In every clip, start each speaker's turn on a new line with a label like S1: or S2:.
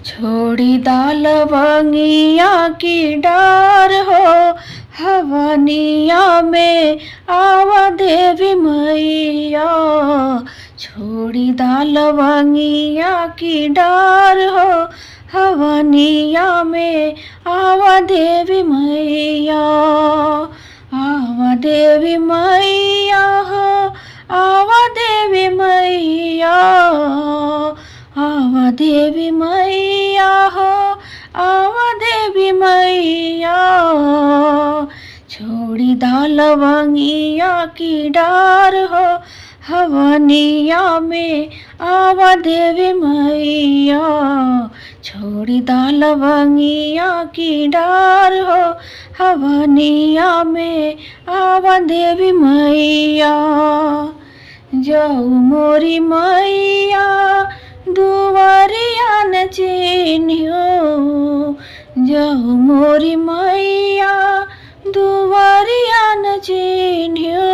S1: छोड़ी दाल लवंगिया की डार हो, हवनिया में आवा देवी मैया। छोड़ी दाल लवंगिया की डार हो, हवनिया में आवा देवी मैया। आवा देवी मैया हो, आवा देवी मैया। आवा देवी मैया हो, आवा देवी मैया। छोड़ी दाल लवंगिया की डार हो, हवनिया में आवा देवी मैया। छोड़ी दाल लवंगिया की डार हो, हवनिया में आवा देवी मैया। जाऊ मोरी मैया दुआरिया न चिन्हियो। जाऊ मोरी मैया दुआरिया न चिन्हियो।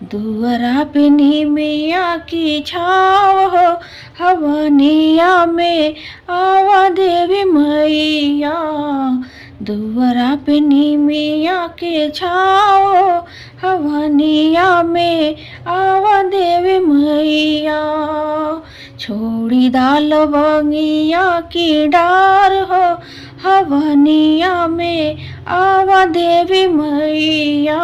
S1: दुआरा पे निमिया की छाव हो, हवनिया में आवा देवी मैया। दुआरा पे निमिया के छाव हो, हवनिया में आवा देवी मैया। छोड़ी दाल लवंगिया की डार हो, हवनिया में आवा देवी मैया।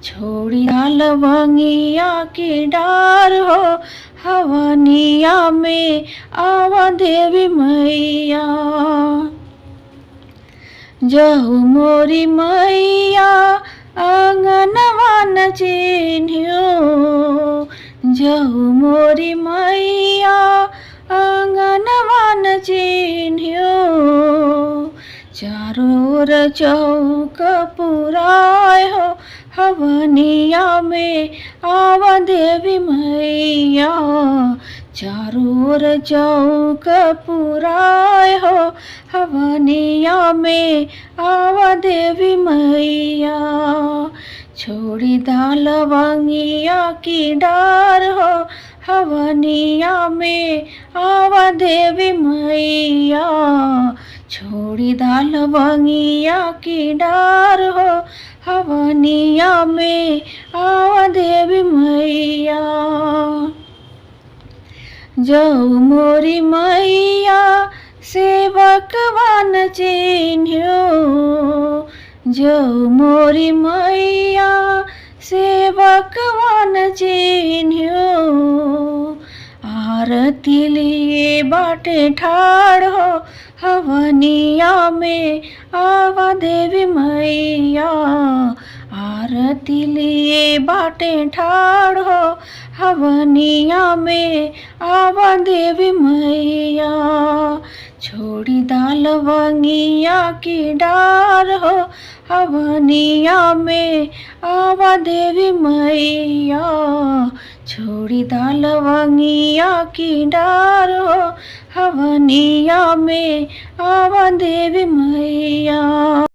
S1: छोड़ी दाल लवंगिया की डार हो, हवनिया में आवा देवी मैया। जाऊ मोरी मैया आंगनवा न चिन्हियो। जाऊ मोरी मैया आंगनवा न चिन्हियो। चारों ओर चौक पुराय हो, हवनिया में आवा देवी मैया। चारों ओर चौक पुराय हो, हवनिया में आवा देवी मैया। छोड़ी दाल लवंगिया की डार हो, हवनिया में आवा देवी मैया। छोड़ी दाल लवंगिया की डार हो, हवनिया में आवा देवी मैया। जाऊ मोरी मैया सेवकवा न चिन्हियो। जाऊ मोरी मैया सेवकवा न चिन्हियो। आरती लिए बाटे ठाड़ हो, हवनिया में आवा देवी मैया। आरती लिए बाटे ठाड़ हो, हवनिया में आवा देवी मैया। छोड़ी दाल लवंगिया की डार हो, हवनिया में आवा देवी मैया। छोड़ी दाल लवंगिया की डार हो, हवनिया में आवा देवी मैया।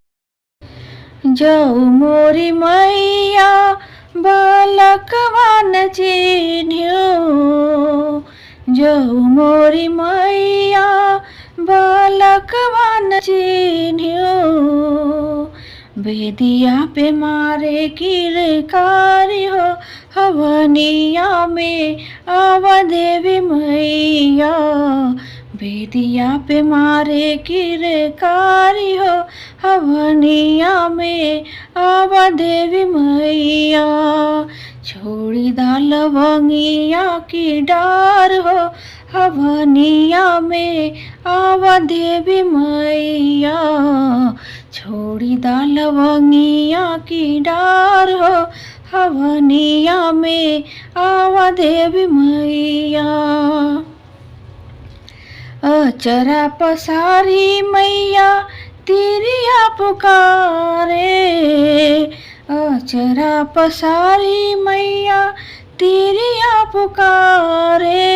S1: जाऊ मोरी मैया बालकवा न चिन्हियो। जाऊ मोरी मैया बालकवा न चिन्हियो। बेदिया पे मारे किरकारी हो, हवनिया में आवा देवी मैया। बेदिया पे मारे किरकारी हो, हवनिया में आवा देवी मैया। छोड़ी दाल लवंगिया की डार हो, हवनिया में आवा देवी मैया। छोड़ी दाल लवंगिया की डार हो, हवनिया में आवा देवी मैया। अचरा पसारी मैया तिरिया पुकारे। अचरा पसारी मैया तिरिया पुकारे।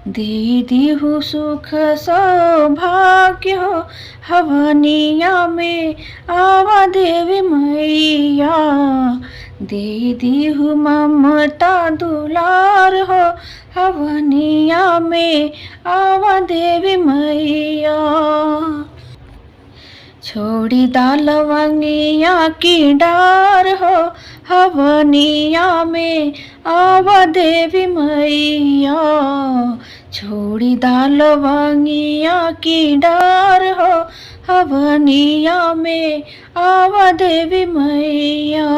S1: दे दीहु सुख सौभाग्य हो हवनिया में आवा देवी मैया। दे दीहु ममता दुलार हो हवनिया में आवा देवी मैया। छोड़ी दालवंगिया की डार हो हवनिया में आवा देवी मैया। छोड़ी दालवंगिया की डार हो हवनिया में आवा देवी मैया।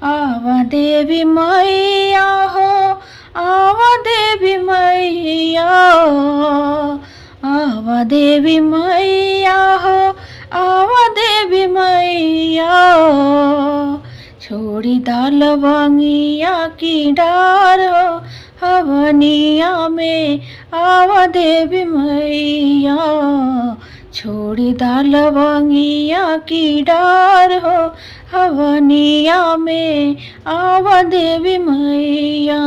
S1: आवा देवी मैया हो आवा देवी मैया। आवा देवी मैया हो आवा देवी मैया। छोड़ी दालवंगिया की डार हो हवनिया में आवा देवी मैया। छोड़ी दालवंगिया की डार हो हवनिया में आवा देवी मैया।